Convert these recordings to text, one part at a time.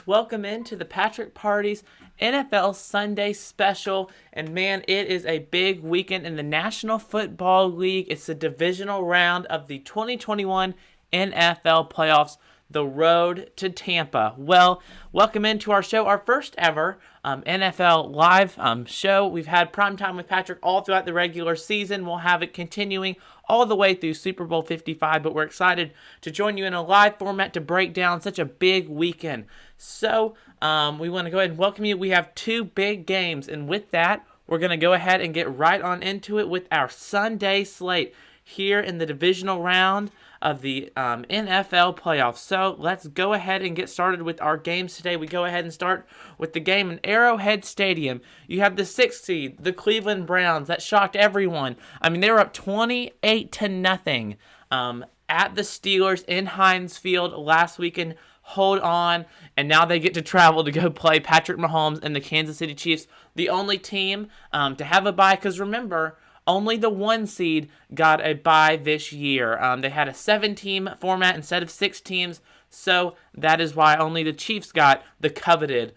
Welcome into the Patrick Party's NFL Sunday Special. And man, it is a big weekend in the National Football League. It's the divisional round of the 2021 NFL playoffs, the road to Tampa. Well, welcome into our show, our first ever NFL live show. We've had Primetime with Patrick all throughout the regular season. We'll have it continuing all the way through Super Bowl 55, but we're excited to join you in a live format to break down such a big weekend. So we want to go ahead and welcome you. We have two big games, and with that, we're going to go ahead and get right on into it with our Sunday slate here in the divisional round of the NFL playoffs. So let's go ahead and get started with our games today. We go ahead and start with the game in Arrowhead Stadium. You have the 6th seed, the Cleveland Browns. That shocked everyone. I mean, they were up 28-0 at the Steelers in Heinz Field last weekend. Hold on, and now they get to travel to go play Patrick Mahomes and the Kansas City Chiefs, the only team to have a bye, because remember, only the 1 seed got a bye this year. They had a 7-team format instead of 6 teams, so that is why only the Chiefs got the coveted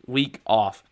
week off.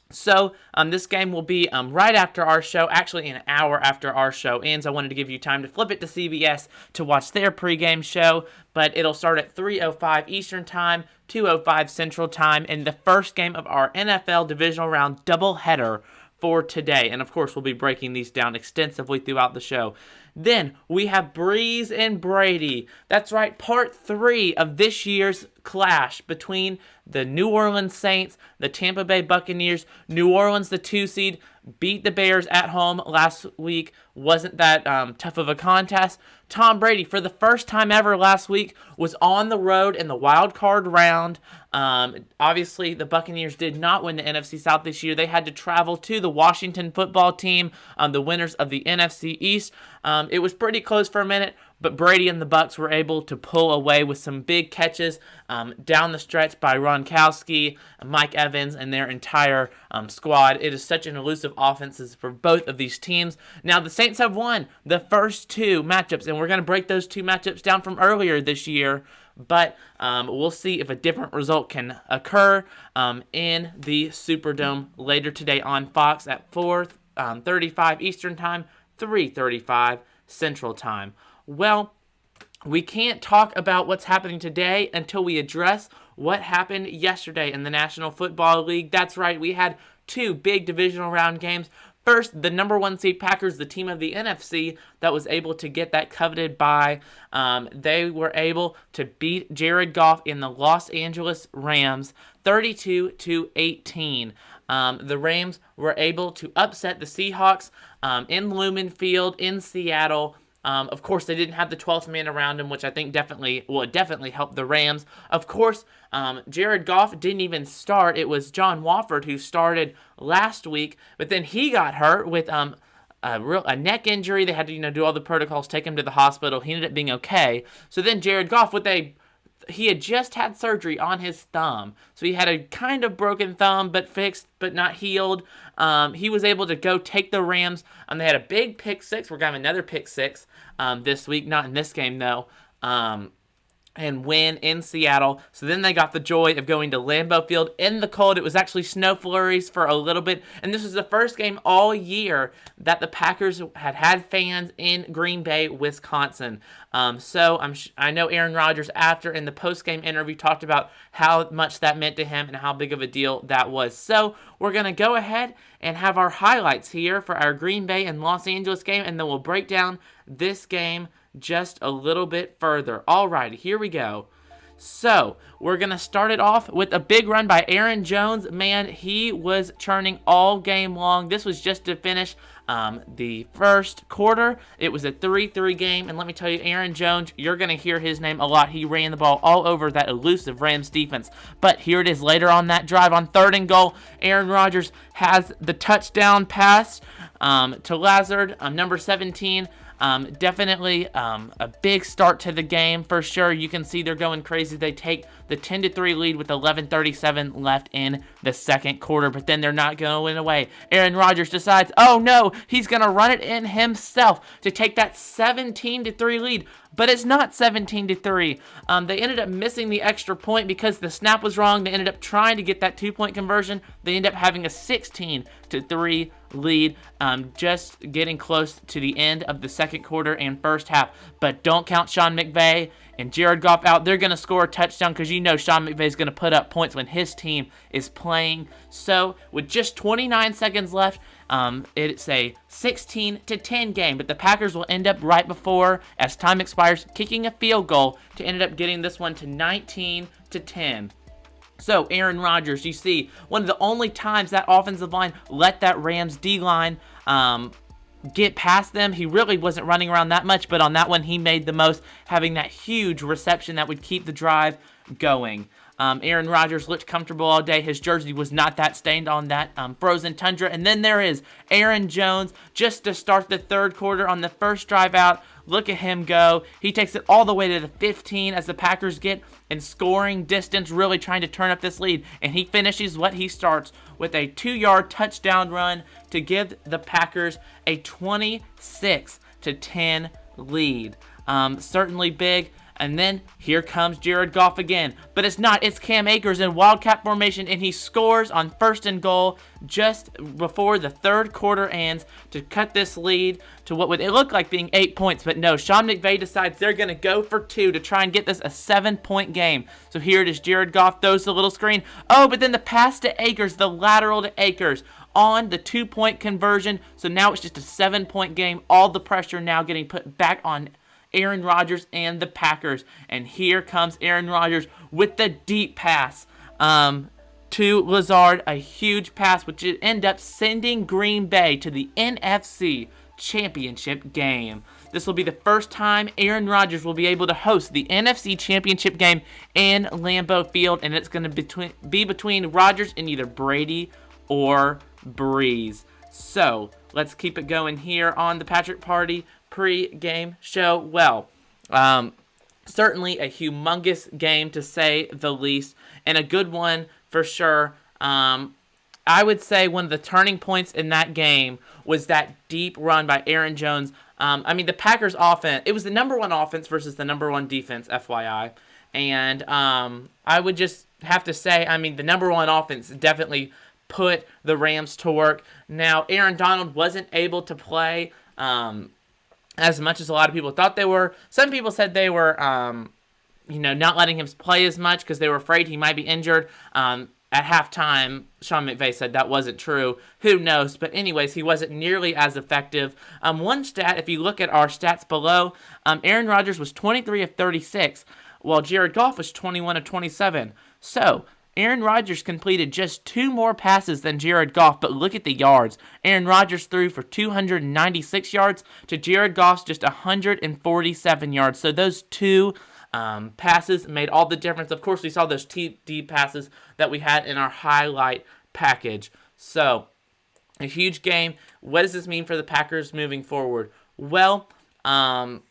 So this game will be right after our show, actually an hour after our show ends. I wanted to give you time to flip it to CBS to watch their pregame show, but it'll start at 3:05 Eastern Time, 2:05 Central Time, in the first game of our NFL Divisional Round doubleheader for today. And of course, we'll be breaking these down extensively throughout the show. Then we have Breeze and Brady. That's right, part 3 of this year's clash between the New Orleans Saints, the Tampa Bay Buccaneers. New Orleans, the 2 seed, beat the Bears at home last week. Wasn't that tough of a contest. Tom Brady, for the first time ever last week, was on the road in the wild card round. Obviously, the Buccaneers did not win the NFC South this year. They had to travel to the Washington football team, the winners of the NFC East. It was pretty close for a minute, but Brady and the Bucs were able to pull away with some big catches down the stretch by Gronkowski, Mike Evans, and their entire squad. It is such an elusive offense for both of these teams. Now, the Saints have won the first 2 matchups, and we're going to break those 2 matchups down from earlier this year, but we'll see if a different result can occur in the Superdome later today on Fox at 4:35 Eastern Time, 3:35 Central Time. Well, we can't talk about what's happening today until we address what happened yesterday in the National Football League. That's right, we had 2 big divisional round games. First, the number 1 seed Packers, the team of the NFC that was able to get that coveted bye. They were able to beat Jared Goff in the Los Angeles Rams 32-18. The Rams were able to upset the Seahawks in Lumen Field in Seattle. Of course, they didn't have the 12th man around him, which I think definitely helped the Rams. Of course, Jared Goff didn't even start. It was John Wofford who started last week, but then he got hurt with a neck injury. They had to do all the protocols, take him to the hospital. He ended up being okay. So then Jared Goff, he had just had surgery on his thumb. So he had a kind of broken thumb, but fixed, but not healed. He was able to go take the Rams. They had a big pick 6. We're going to have another pick 6 this week. Not in this game, though. And win in Seattle. So then they got the joy of going to Lambeau Field in the cold. It was actually snow flurries for a little bit. And this was the first game all year that the Packers had fans in Green Bay, Wisconsin. So I know Aaron Rodgers, after in the post-game interview, talked about how much that meant to him and how big of a deal that was. So we're going to go ahead and have our highlights here for our Green Bay and Los Angeles game, and then we'll break down this game just a little bit further. Alright, here we go. So, we're going to start it off with a big run by Aaron Jones. Man, he was churning all game long. This was just to finish the first quarter. It was a 3-3 game, and let me tell you, Aaron Jones, you're going to hear his name a lot. He ran the ball all over that elusive Rams defense. But here it is later on that drive on 3rd and goal. Aaron Rodgers has the touchdown pass to Lazard, number 17. Definitely a big start to the game for sure. You can see they're going crazy. They take the 10-3 lead with 11:37 left in the second quarter, but then they're not going away. Aaron Rodgers decides, oh no, he's going to run it in himself to take that 17-3 lead. but it's not 17-3. They ended up missing the extra point because the snap was wrong. They ended up trying to get that 2-point conversion. They ended up having a 16-3 lead, just getting close to the end of the second quarter and first half. But don't count Sean McVay and Jared Goff out. They're going to score a touchdown because you know Sean McVay is going to put up points when his team is playing. So with just 29 seconds left, it's a 16-10 game, but the Packers will end up right before, as time expires, kicking a field goal to end up getting this one to 19-10. So Aaron Rodgers, you see, one of the only times that offensive line let that Rams D-line get past them. He really wasn't running around that much, but on that one he made the most, having that huge reception that would keep the drive going. Aaron Rodgers looked comfortable all day. His jersey was not that stained on that frozen tundra. And then there is Aaron Jones just to start the third quarter on the first drive out. Look at him go. He takes it all the way to the 15 as the Packers get in scoring distance, really trying to turn up this lead. And he finishes what he starts with a 2-yard touchdown run to give the Packers a 26-10 lead. Certainly big. And then here comes Jared Goff again. But it's not. It's Cam Akers in wildcat formation, and he scores on 1st and goal just before the third quarter ends to cut this lead to what would it look like being 8 points. But no, Sean McVay decides they're going to go for 2 to try and get this a 7-point game. So here it is. Jared Goff throws the little screen. Oh, but then the pass to Akers, the lateral to Akers on the 2-point conversion. So now it's just a 7-point game. All the pressure now getting put back on Aaron Rodgers and the Packers. And here comes Aaron Rodgers with the deep pass to Lazard. A huge pass, which would end up sending Green Bay to the NFC Championship game. This will be the first time Aaron Rodgers will be able to host the NFC Championship game in Lambeau Field. And it's going to be between Rodgers and either Brady or Breeze. So let's keep it going here on the Patrick Party pre-game show. Well, certainly a humongous game to say the least, and a good one for sure. I would say one of the turning points in that game was that deep run by Aaron Jones. The Packers offense, it was the number 1 offense versus the number 1 defense, FYI. And I would just have to say, the number 1 offense definitely put the Rams to work. Now, Aaron Donald wasn't able to play as much as a lot of people thought they were. Some people said they were, not letting him play as much because they were afraid he might be injured. At halftime, Sean McVay said that wasn't true. Who knows? But anyways, he wasn't nearly as effective. One stat, if you look at our stats below, Aaron Rodgers was 23 of 36, while Jared Goff was 21 of 27. So Aaron Rodgers completed just 2 more passes than Jared Goff, but look at the yards. Aaron Rodgers threw for 296 yards to Jared Goff's just 147 yards. So those 2 passes made all the difference. Of course, we saw those deep passes that we had in our highlight package. So a huge game. What does this mean for the Packers moving forward? Well, they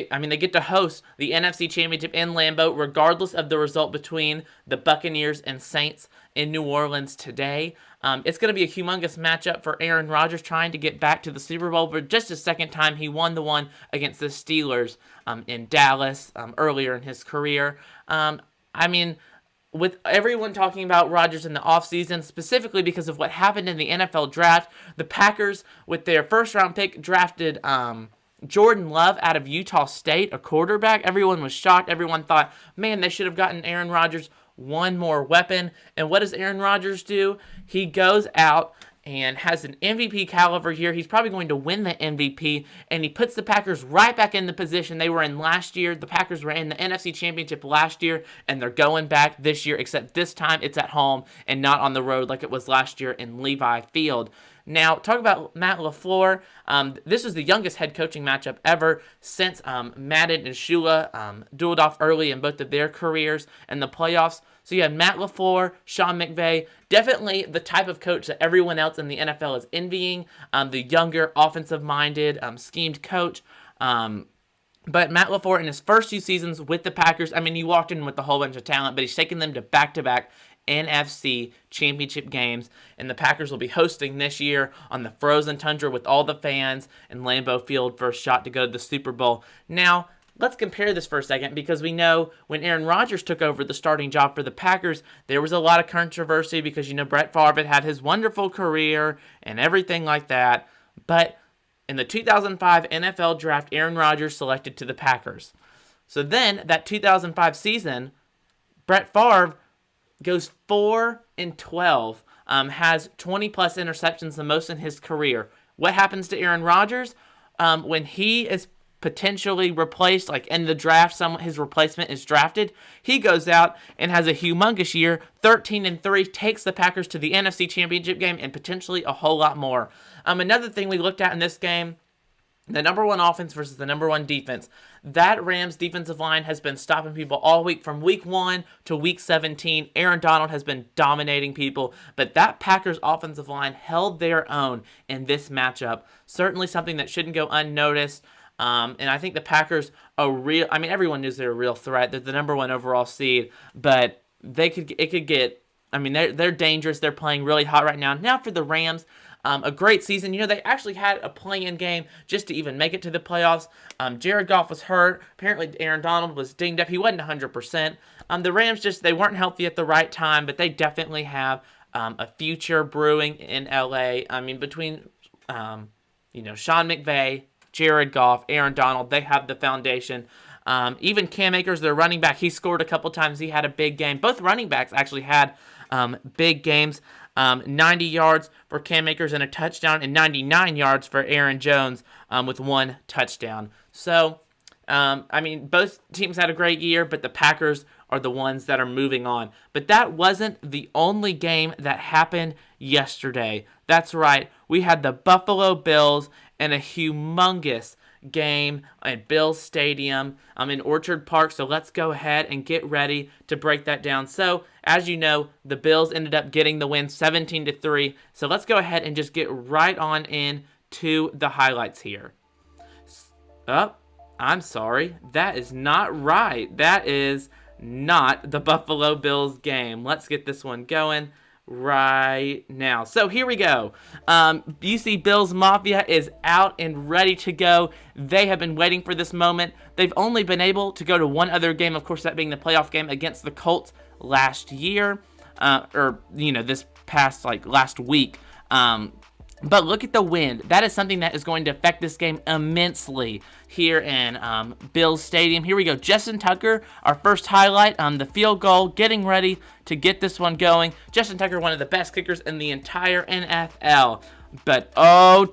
get to host the NFC Championship in Lambeau, regardless of the result between the Buccaneers and Saints in New Orleans today. It's going to be a humongous matchup for Aaron Rodgers trying to get back to the Super Bowl for just a second time. He won the one against the Steelers in Dallas earlier in his career. With everyone talking about Rodgers in the offseason, specifically because of what happened in the NFL draft, the Packers, with their first-round pick, drafted Jordan Love out of Utah State, a quarterback. Everyone was shocked. Everyone thought, man, they should have gotten Aaron Rodgers one more weapon. And what does Aaron Rodgers do? He goes out and has an MVP caliber year. He's probably going to win the MVP, and he puts the Packers right back in the position they were in last year. The Packers were in the NFC Championship last year, and they're going back this year, except this time it's at home and not on the road like it was last year in Levi Field. Now, talk about Matt LaFleur. This is the youngest head coaching matchup ever since Madden and Shula dueled off early in both of their careers in the playoffs. So you had Matt LaFleur, Sean McVay, definitely the type of coach that everyone else in the NFL is envying, the younger, offensive-minded, schemed coach. But Matt LaFleur, in his first 2 seasons with the Packers, he walked in with a whole bunch of talent, but he's taken them to back-to-back NFC Championship games, and the Packers will be hosting this year on the frozen tundra with all the fans in Lambeau Field for a shot to go to the Super Bowl. Now, let's compare this for a second, because we know when Aaron Rodgers took over the starting job for the Packers, there was a lot of controversy because, Brett Favre had his wonderful career and everything like that. But in the 2005 NFL Draft, Aaron Rodgers selected to the Packers. So then, that 2005 season, Brett Favre goes 4-12, has 20-plus interceptions, the most in his career. What happens to Aaron Rodgers? When he is potentially replaced, like in the draft, his replacement is drafted, he goes out and has a humongous year, 13-3, takes the Packers to the NFC Championship game and potentially a whole lot more. Another thing we looked at in this game, the number one offense versus the number one defense. That Rams defensive line has been stopping people all week, from week 1 to week 17. Aaron Donald has been dominating people, but that Packers offensive line held their own in this matchup. Certainly something that shouldn't go unnoticed. And I think the Packers everyone knows they're a real threat. They're the number one overall seed, but they're dangerous. They're playing really hot right now. Now for the Rams, a great season. They actually had a play-in game just to even make it to the playoffs. Jared Goff was hurt. Apparently Aaron Donald was dinged up. He wasn't 100%. The Rams they weren't healthy at the right time, but they definitely have a future brewing in LA. Between Sean McVay, Jared Goff, Aaron Donald, they have the foundation. Even Cam Akers, their running back, he scored a couple times. He had a big game. Both running backs actually had big games. 90 yards for Cam Akers and a touchdown, and 99 yards for Aaron Jones with one touchdown. So, both teams had a great year, but the Packers are the ones that are moving on. But that wasn't the only game that happened yesterday. That's right. We had the Buffalo Bills and a humongous game at Bills Stadium in Orchard Park. So let's go ahead and get ready to break that down. So, as you know, the Bills ended up getting the win 17-3. So let's go ahead and just get right on in to the highlights here. I'm sorry. That is not right. That is not the Buffalo Bills game. Let's get this one going right now. So here we go. You see Bills Mafia is out and ready to go. They have been waiting for this moment. They've only been able to go to one other game, of course, that being the playoff game against the Colts last year, this past last week. But look at the wind. That is something that is going to affect this game immensely here in Bills Stadium. Here we go. Justin Tucker, our first highlight, the field goal, getting ready to get this one going. Justin Tucker, one of the best kickers in the entire NFL. But,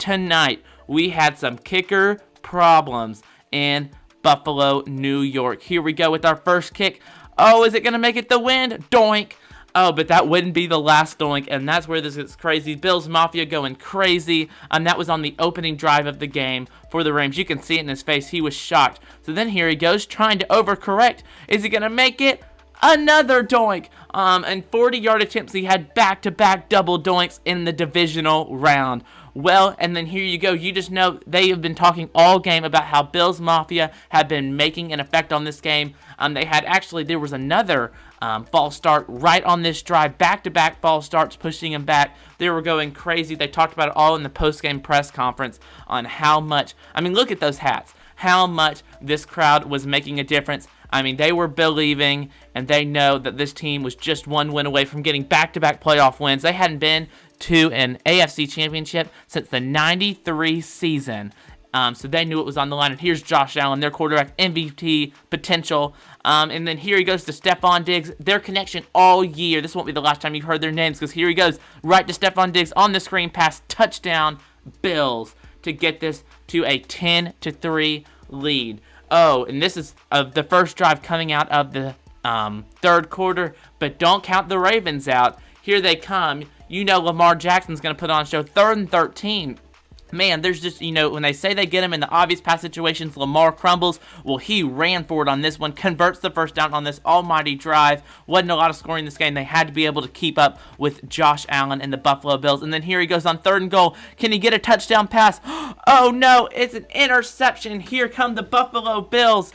tonight we had some kicker problems in Buffalo, New York. Here we go with our first kick. Is it going to make it the wind? Doink. But that wouldn't be the last doink, and that's where this gets crazy. Bills Mafia going crazy. That was on the opening drive of the game for the Rams. You can see it in his face. He was shocked. So then here he goes, trying to overcorrect. Is he going to make it? Another doink. And 40-yard attempts. He had back-to-back double doinks in the divisional round. Well, and then here you go. You just know they have been talking all game about how Bills Mafia have been making an effect on this game. There was another false start right on this drive. Back-to-back false starts pushing him back. They were going crazy. They talked about it all in the post-game press conference on how much, look at those hats, how much this crowd was making a difference. They were believing, and they know that this team was just one win away from getting back-to-back playoff wins. They hadn't been to an AFC championship since the 93 season. So they knew it was on the line. And here's Josh Allen, their quarterback, MVP potential. And then here he goes to Stephon Diggs. Their connection all year. This won't be the last time you've heard their names, because here he goes right to Stephon Diggs on the screen pass. Touchdown, Bills, to get this to a 10-3 lead. And this is the first drive coming out of the third quarter. But don't count the Ravens out. Here they come. Lamar Jackson's going to put on a show. 3rd and 13. Man, there's just, when they say they get him in the obvious pass situations, Lamar crumbles. Well, he ran for it on this one, converts the first down on this almighty drive. Wasn't a lot of scoring in this game. They had to be able to keep up with Josh Allen and the Buffalo Bills. And then here he goes on 3rd and goal. Can he get a touchdown pass? Oh, no, it's an interception. Here come the Buffalo Bills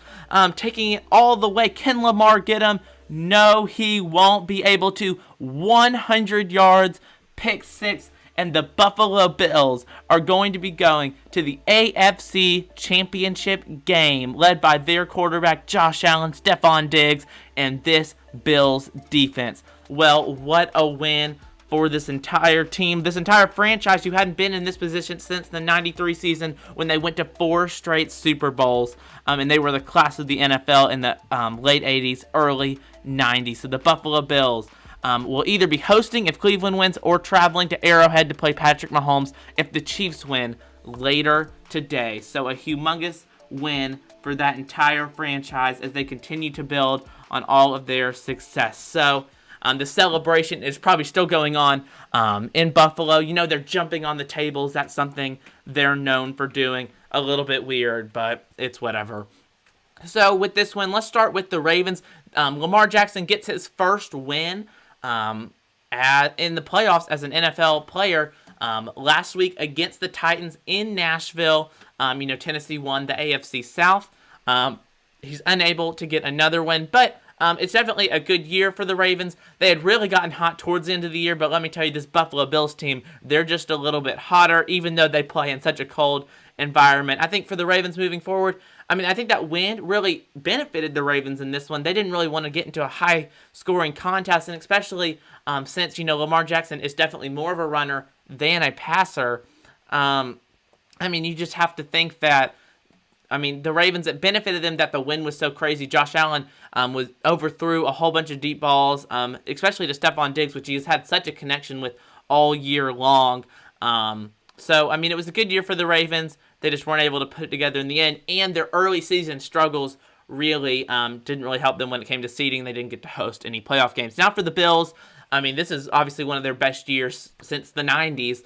taking it all the way. Can Lamar get him? No, he won't be able to. 100 yards, pick six, and the Buffalo Bills are going to be going to the AFC Championship game, led by their quarterback Josh Allen, Stephon Diggs, and this Bills defense. Well, what a win for this entire team, this entire franchise who hadn't been in this position since the 93 season when they went to 4 straight Super Bowls, and they were the class of the NFL in the late 80s, early 90s. So the Buffalo Bills will either be hosting if Cleveland wins or traveling to Arrowhead to play Patrick Mahomes if the Chiefs win later today. So a humongous win for that entire franchise as they continue to build on all of their success. So the celebration is probably still going on in Buffalo. You know, they're jumping on the tables. That's something they're known for doing. A little bit weird, but it's whatever. So with this win, let's start with the Ravens. Lamar Jackson gets his first win in the playoffs as an NFL player last week against the Titans in Nashville. Tennessee won the AFC South. He's unable to get another win, but it's definitely a good year for the Ravens. They had really gotten hot towards the end of the year, but let me tell you, this Buffalo Bills team, they're just a little bit hotter, even though they play in such a cold environment. I think for the Ravens moving forward, I think that win really benefited the Ravens in this one. They didn't really want to get into a high-scoring contest, and especially since, Lamar Jackson is definitely more of a runner than a passer. You just have to think that the Ravens, it benefited them that the win was so crazy. Josh Allen was overthrew a whole bunch of deep balls, especially to Stephon Diggs, which he has had such a connection with all year long. It was a good year for the Ravens. They just weren't able to put it together in the end, and their early season struggles really didn't really help them when it came to seeding. They didn't get to host any playoff games. Now for the Bills, this is obviously one of their best years since the 90s.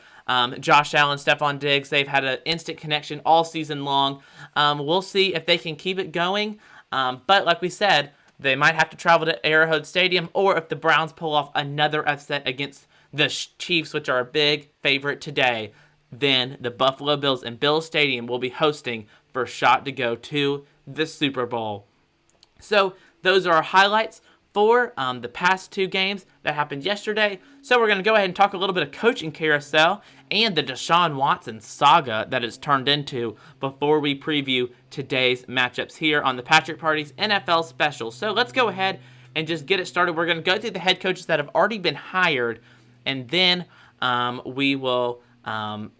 Josh Allen, Stephon Diggs, they've had an instant connection all season long. We'll see if they can keep it going. But like we said, they might have to travel to Arrowhead Stadium, or if the Browns pull off another upset against the Chiefs, which are a big favorite today, then the Buffalo Bills and Bills Stadium will be hosting for a shot to go to the Super Bowl. So those are our highlights for the past 2 games that happened yesterday. So we're going to go ahead and talk a little bit of coaching carousel and the Deshaun Watson saga that it's turned into before we preview today's matchups here on the Patrick Party's NFL special. So let's go ahead and just get it started. We're going to go through the head coaches that have already been hired, and then we will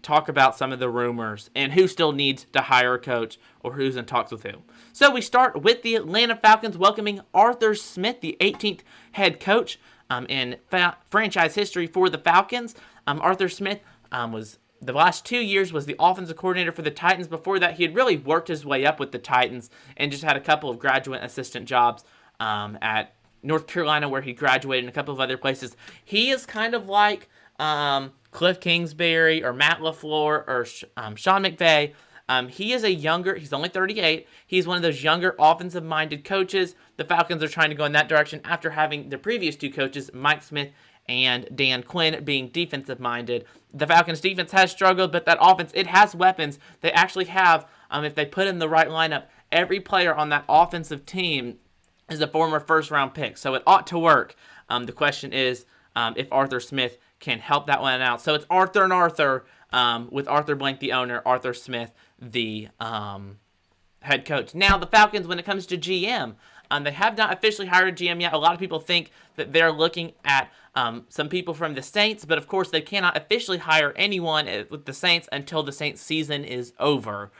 talk about some of the rumors and who still needs to hire a coach or who's in talks with who. So we start with the Atlanta Falcons welcoming Arthur Smith, the 18th head coach in franchise history for the Falcons. Arthur Smith was the last 2 years was the offensive coordinator for the Titans. Before that, he had really worked his way up with the Titans and just had a couple of graduate assistant jobs at North Carolina, where he graduated, and a couple of other places. He is kind of like Cliff Kingsbury or Matt LaFleur or Sean McVay. He's only 38. He's one of those younger offensive-minded coaches. The Falcons are trying to go in that direction after having the previous 2 coaches, Mike Smith and Dan Quinn, being defensive-minded. The Falcons' defense has struggled, but that offense, it has weapons. They actually have, if they put in the right lineup, every player on that offensive team is a former first-round pick, so it ought to work. The question is if Arthur Smith can help that one out. So it's Arthur and Arthur, with Arthur Blank, the owner, Arthur Smith, the head coach. Now, the Falcons, when it comes to GM, they have not officially hired a GM yet. A lot of people think that they're looking at some people from the Saints, but of course they cannot officially hire anyone with the Saints until the Saints season is over.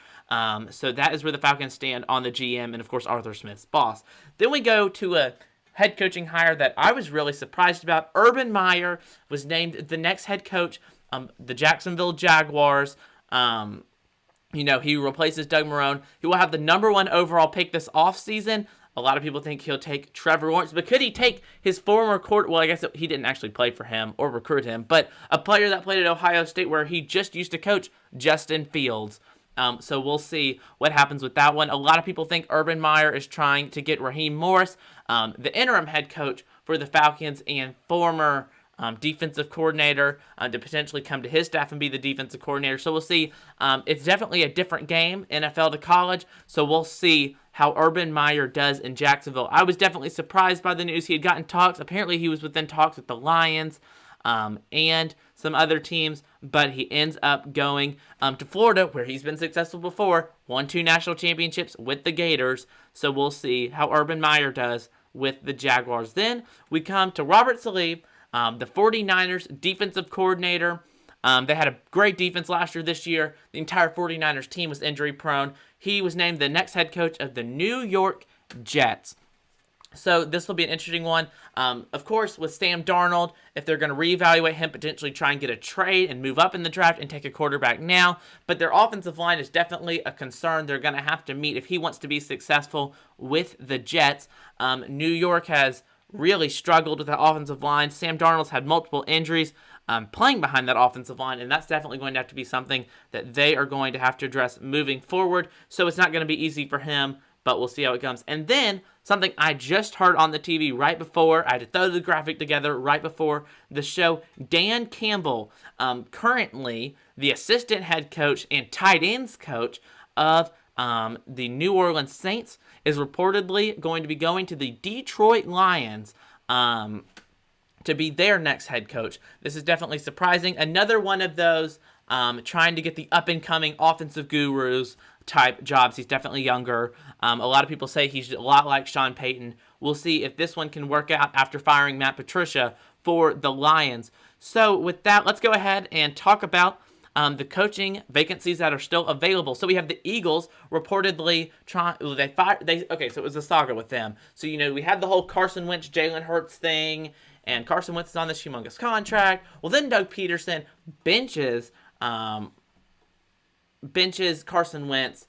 So that is where the Falcons stand on the GM and, of course, Arthur Smith's boss. Then we go to a head coaching hire that I was really surprised about. Urban Meyer was named the next head coach, the Jacksonville Jaguars. He replaces Doug Marrone. He will have the number 1 overall pick this offseason. A lot of people think he'll take Trevor Lawrence, but could he take his former well, I guess he didn't actually play for him or recruit him, but a player that played at Ohio State where he just used to coach, Justin Fields. So we'll see what happens with that one. A lot of people think Urban Meyer is trying to get Raheem Morris, the interim head coach for the Falcons and former defensive coordinator, to potentially come to his staff and be the defensive coordinator. So we'll see. It's definitely a different game, NFL to college. So we'll see how Urban Meyer does in Jacksonville. I was definitely surprised by the news. He had gotten talks. Apparently he was within talks with the Lions and some other teams, but he ends up going to Florida, where he's been successful before, won 2 national championships with the Gators. So we'll see how Urban Meyer does with the Jaguars. Then we come to Robert Saleh, the 49ers defensive coordinator. They had a great defense last year. This year, the entire 49ers team was injury prone. He was named the next head coach of the New York Jets. So this will be an interesting one. Of course, with Sam Darnold, if they're going to reevaluate him, potentially try and get a trade and move up in the draft and take a quarterback now. But their offensive line is definitely a concern they're going to have to meet if he wants to be successful with the Jets. New York has really struggled with the offensive line. Sam Darnold's had multiple injuries playing behind that offensive line, and that's definitely going to have to be something that they are going to have to address moving forward. So it's not going to be easy for him, but we'll see how it comes. And then something I just heard on the TV right before, I had to throw the graphic together right before the show. Dan Campbell, currently the assistant head coach and tight ends coach of the New Orleans Saints, is reportedly going to be going to the Detroit Lions to be their next head coach. This is definitely surprising. Another one of those trying to get the up-and-coming offensive gurus type jobs. He's definitely younger. A lot of people say he's a lot like Sean Payton. We'll see if this one can work out after firing Matt Patricia for the Lions. So with that, let's go ahead and talk about the coaching vacancies that are still available. So we have the Eagles reportedly trying. So it was a saga with them. So we had the whole Carson Wentz, Jalen Hurts thing, and Carson Wentz is on this humongous contract. Well, then Doug Peterson benches Carson Wentz.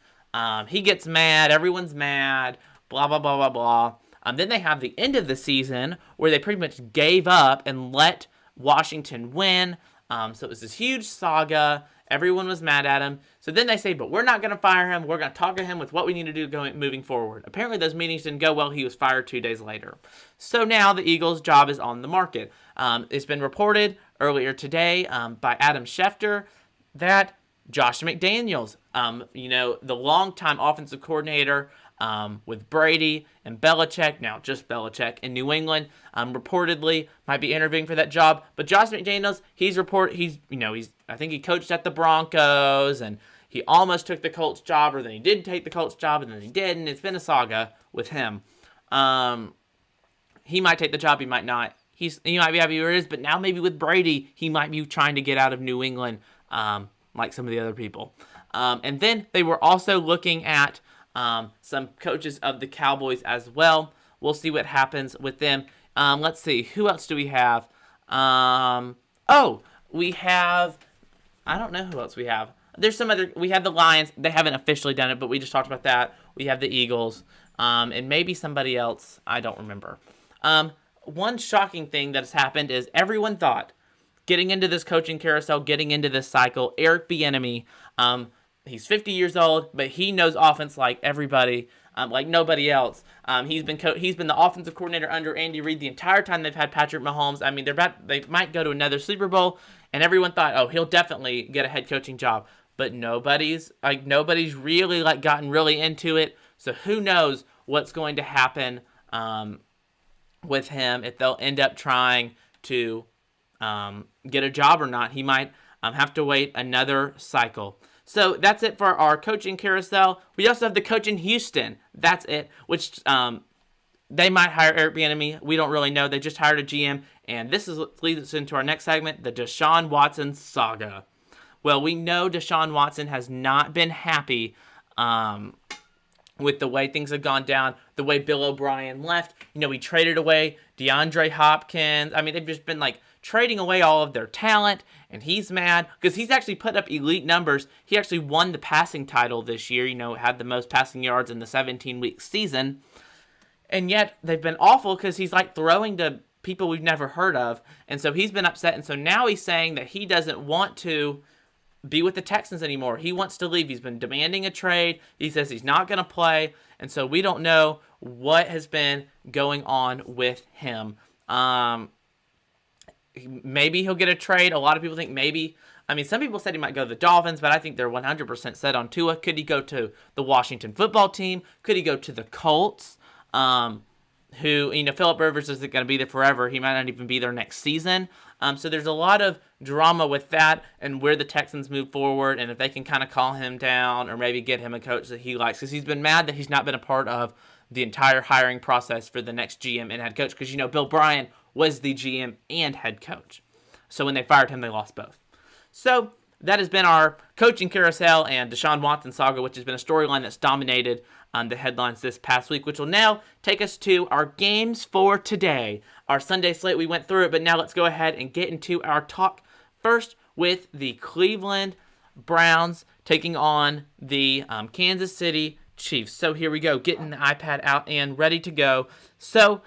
He gets mad. Everyone's mad. Blah, blah, blah, blah, blah. Then they have the end of the season where they pretty much gave up and let Washington win. So it was this huge saga. Everyone was mad at him. So then they say, but we're not going to fire him. We're going to talk to him with what we need to do moving forward. Apparently those meetings didn't go well. He was fired 2 days later. So now the Eagles' job is on the market. It's been reported earlier today by Adam Schefter that Josh McDaniels, the longtime offensive coordinator with Brady and Belichick, now just Belichick in New England, reportedly might be interviewing for that job. But Josh McDaniels, I think he coached at the Broncos, and he almost took the Colts job, or then he didn't take the Colts job, and then he didn't. It's been a saga with him. He might take the job, he might not. He might be happy where it is, but now maybe with Brady, he might be trying to get out of New England, like some of the other people. And then they were also looking at some coaches of the Cowboys as well. We'll see what happens with them. Let's see. Who else do we have? We have... I don't know who else we have. There's some other... We have the Lions. They haven't officially done it, but we just talked about that. We have the Eagles. And maybe somebody else. I don't remember. One shocking thing that has happened is everyone thought, getting into this coaching carousel, getting into this cycle, Eric Bieniemy, he's 50 years old, but he knows offense like everybody, like nobody else. He's been the offensive coordinator under Andy Reid the entire time they've had Patrick Mahomes. I mean, they might go to another Super Bowl, and everyone thought, oh, he'll definitely get a head coaching job. But nobody's really gotten really into it. So who knows what's going to happen with him, if they'll end up trying to get a job or not. He might have to wait another cycle. So that's it for our coaching carousel. We also have the coach in Houston. That's it, which they might hire Eric Bieniemy. We don't really know. They just hired a GM. And this leads us into our next segment, the Deshaun Watson saga. Well, we know Deshaun Watson has not been happy with the way things have gone down, the way Bill O'Brien left. We traded away DeAndre Hopkins. I mean, they've just been trading away all of their talent, and he's mad because he's actually put up elite numbers. He actually won the passing title this year, had the most passing yards in the 17-week season. And yet they've been awful because he's throwing to people we've never heard of. And so he's been upset. And so now he's saying that he doesn't want to be with the Texans anymore. He wants to leave. He's been demanding a trade. He says he's not going to play. And so we don't know what has been going on with him. Maybe he'll get a trade. A lot of people think maybe. I mean, some people said he might go to the Dolphins, but I think they're 100% set on Tua. Could he go to the Washington football team? Could he go to the Colts? who, Phillip Rivers isn't going to be there forever. He might not even be there next season. So there's a lot of drama with that and where the Texans move forward and if they can kind of call him down or maybe get him a coach that he likes. Because he's been mad that he's not been a part of the entire hiring process for the next GM and head coach. Because, Bill Bryan was the GM and head coach. So when they fired him, they lost both. So that has been our coaching carousel and Deshaun Watson saga, which has been a storyline that's dominated the headlines this past week, which will now take us to our games for today. Our Sunday slate, we went through it, but now let's go ahead and get into our talk first with the Cleveland Browns taking on the Kansas City Chiefs. So here we go, getting the iPad out and ready to go. So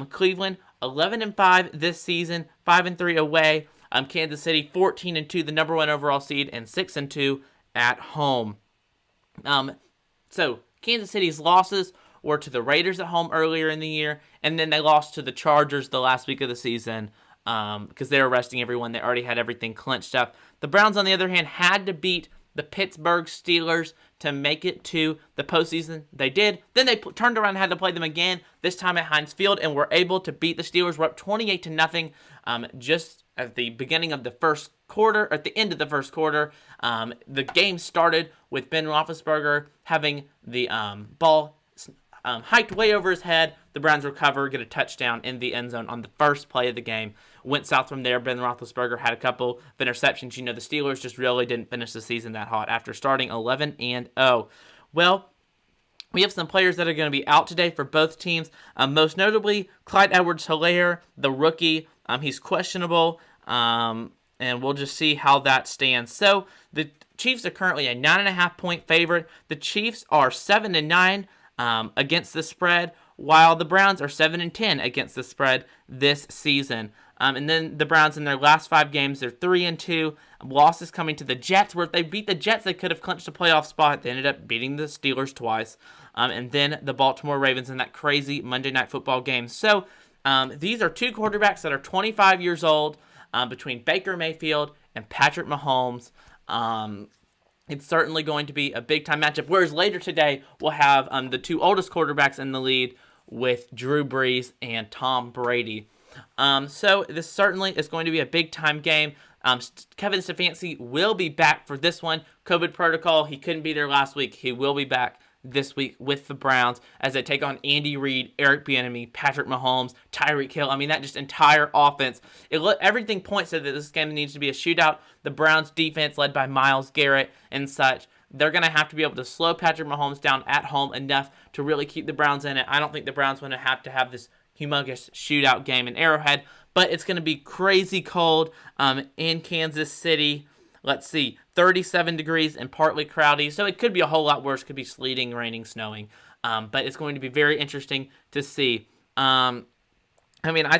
Cleveland 11-5 this season, 5-3 away. Kansas City 14-2, the number 1 overall seed, and 6-2 at home. So Kansas City's losses were to the Raiders at home earlier in the year, and then they lost to the Chargers the last week of the season because they were resting everyone. They already had everything clinched up. The Browns, on the other hand, had to beat the Pittsburgh Steelers to make it to the postseason. They did. Then they turned around and had to play them again, this time at Heinz Field, and were able to beat the Steelers. We're up 28-0 just at the beginning of the first quarter, at the end of the first quarter. The game started with Ben Roethlisberger having the ball hiked way over his head. The Browns recover, get a touchdown in the end zone on the first play of the game. Went south from there. Ben Roethlisberger had a couple of interceptions. The Steelers just really didn't finish the season that hot after starting 11-0. Well, we have some players that are going to be out today for both teams. Most notably, Clyde Edwards-Helaire, the rookie. He's questionable, and we'll just see how that stands. So the Chiefs are currently a 9.5-point favorite. The Chiefs are 7-9 against the spread, while the Browns are 7-10 against the spread this season. And then the Browns in their last 5 games, they're 3-2. Losses coming to the Jets, where if they beat the Jets, they could have clinched a playoff spot. They ended up beating the Steelers twice. And then the Baltimore Ravens in that crazy Monday Night Football game. So these are 2 quarterbacks that are 25 years old, between Baker Mayfield and Patrick Mahomes. It's certainly going to be a big-time matchup. Whereas later today, we'll have the 2 oldest quarterbacks in the lead with Drew Brees and Tom Brady. So this certainly is going to be a big-time game. Kevin Stefanski will be back for this one. COVID protocol, he couldn't be there last week. He will be back this week with the Browns as they take on Andy Reid, Eric Bieniemy, Patrick Mahomes, Tyreek Hill. That just entire offense. Everything points to that this game needs to be a shootout. The Browns defense led by Myles Garrett and such, they're going to have to be able to slow Patrick Mahomes down at home enough to really keep the Browns in it. I don't think the Browns want to have this humongous shootout game in Arrowhead, but it's going to be crazy cold in Kansas City. Let's see, 37 degrees and partly cloudy, so it could be a whole lot worse. It could be sleeting, raining, snowing, but it's going to be very interesting to see. I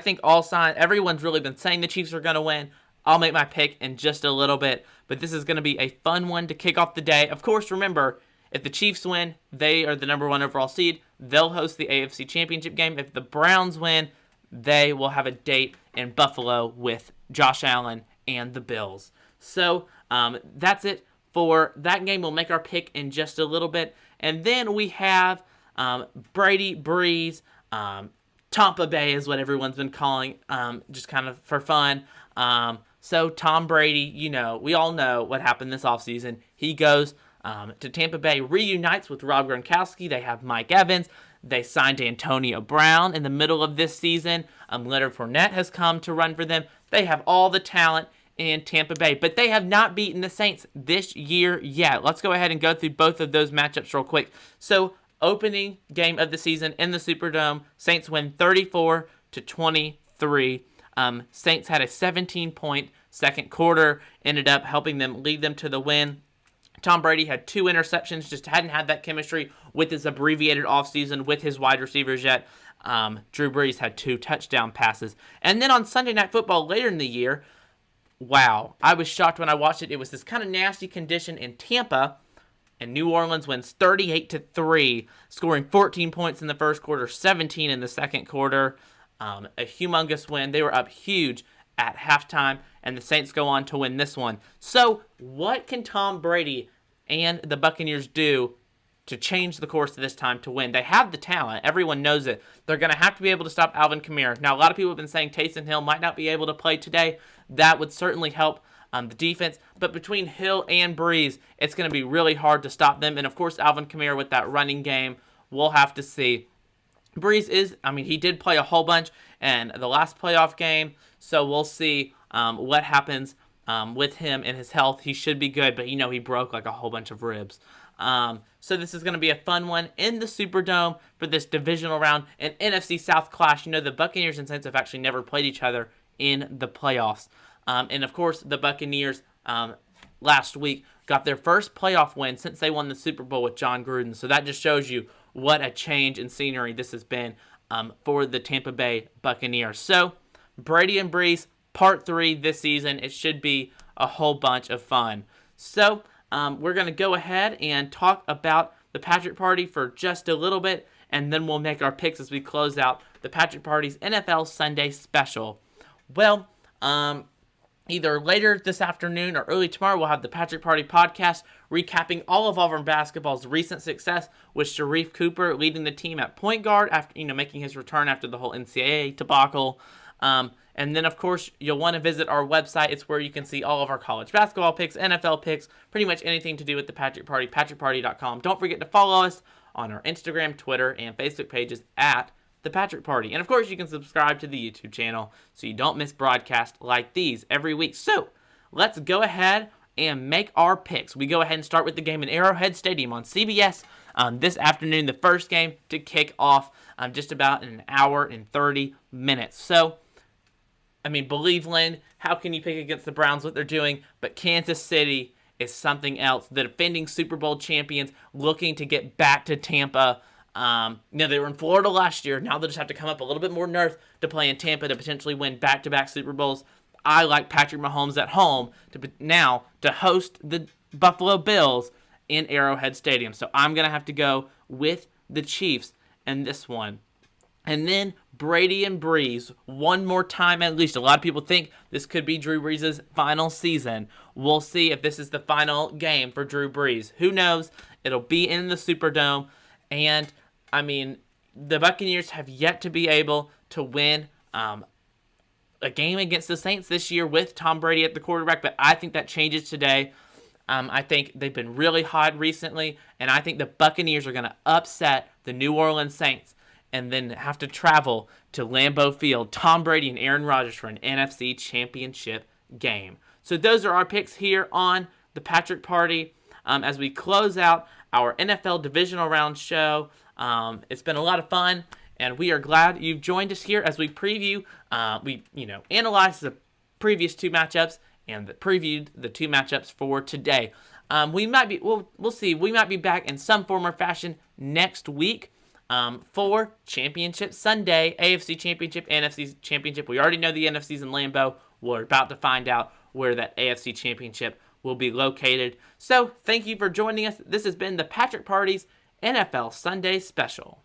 think everyone's really been saying the Chiefs are going to win. I'll make my pick in just a little bit, but this is going to be a fun one to kick off the day. Of course, remember, if the Chiefs win, they are the number 1 overall seed. They'll host the AFC Championship game. If the Browns win, they will have a date in Buffalo with Josh Allen and the Bills. So that's it for that game. We'll make our pick in just a little bit. And then we have Brady, Breeze, Tampa Bay is what everyone's been calling, just kind of for fun. So Tom Brady, we all know what happened this offseason. He goes to Tampa Bay, reunites with Rob Gronkowski. They have Mike Evans. They signed Antonio Brown in the middle of this season. Leonard Fournette has come to run for them. They have all the talent in Tampa Bay, but they have not beaten the Saints this year yet. Let's go ahead and go through both of those matchups real quick. So, opening game of the season in the Superdome, Saints win 34-23. Saints had a 17-point second quarter, ended up helping them lead them to the win. Tom Brady had 2 interceptions, just hadn't had that chemistry with his abbreviated offseason with his wide receivers yet. Drew Brees had 2 touchdown passes. And then on Sunday Night Football later in the year, wow, I was shocked when I watched it. It was this kind of nasty condition in Tampa, and New Orleans wins 38-3, scoring 14 points in the first quarter, 17 in the second quarter. A humongous win. They were up huge at halftime, and the Saints go on to win this one. So, what can Tom Brady and the Buccaneers do to change the course this time to win. They have the talent. Everyone knows it. They're going to have to be able to stop Alvin Kamara. Now, a lot of people have been saying Taysom Hill might not be able to play today. That would certainly help the defense. But between Hill and Breeze, it's going to be really hard to stop them. And, of course, Alvin Kamara with that running game, we'll have to see. Breeze he did play a whole bunch in the last playoff game. So we'll see what happens with him and his health. He should be good, but he broke like a whole bunch of ribs. So this is going to be a fun one in the Superdome for this divisional round, an NFC South clash. The Buccaneers and Saints have actually never played each other in the playoffs. And of course, the Buccaneers last week got their first playoff win since they won the Super Bowl with John Gruden. So that just shows you what a change in scenery this has been for the Tampa Bay Buccaneers. So Brady and Breeze, part 3 this season. It should be a whole bunch of fun. So we're going to go ahead and talk about the Patrick Party for just a little bit, and then we'll make our picks as we close out the Patrick Party's NFL Sunday Special. Well, either later this afternoon or early tomorrow, we'll have the Patrick Party podcast recapping all of Auburn basketball's recent success with Sharif Cooper leading the team at point guard after making his return after the whole NCAA debacle. And then, of course, you'll want to visit our website. It's where you can see all of our college basketball picks, NFL picks, pretty much anything to do with the Patrick Party, patrickparty.com. Don't forget to follow us on our Instagram, Twitter, and Facebook pages at The Patrick Party. And, of course, you can subscribe to the YouTube channel so you don't miss broadcasts like these every week. So, let's go ahead and make our picks. We go ahead and start with the game in Arrowhead Stadium on CBS this afternoon, the first game to kick off just about in an hour and 30 minutes. So, believe Lynn, how can you pick against the Browns, what they're doing? But Kansas City is something else. The defending Super Bowl champions looking to get back to Tampa. They were in Florida last year. Now they'll just have to come up a little bit more north to play in Tampa to potentially win back-to-back Super Bowls. I like Patrick Mahomes at home to host the Buffalo Bills in Arrowhead Stadium. So I'm going to have to go with the Chiefs in this one. And then Brady and Breeze, one more time at least. A lot of people think this could be Drew Brees' final season. We'll see if this is the final game for Drew Brees. Who knows? It'll be in the Superdome. And, the Buccaneers have yet to be able to win a game against the Saints this year with Tom Brady at the quarterback. But I think that changes today. I think they've been really hot recently. And I think the Buccaneers are going to upset the New Orleans Saints and then have to travel to Lambeau Field, Tom Brady and Aaron Rodgers for an NFC Championship game. So those are our picks here on the Patrick Party as we close out our NFL Divisional Round show. It's been a lot of fun, and we are glad you've joined us here as we preview. We analyzed the previous 2 matchups and previewed the 2 matchups for today. We'll see. We might be back in some form or fashion next week. For Championship Sunday, AFC Championship, NFC Championship. We already know the NFC's in Lambeau. We're about to find out where that AFC Championship will be located. So, thank you for joining us. This has been the Patrick Party's NFL Sunday Special.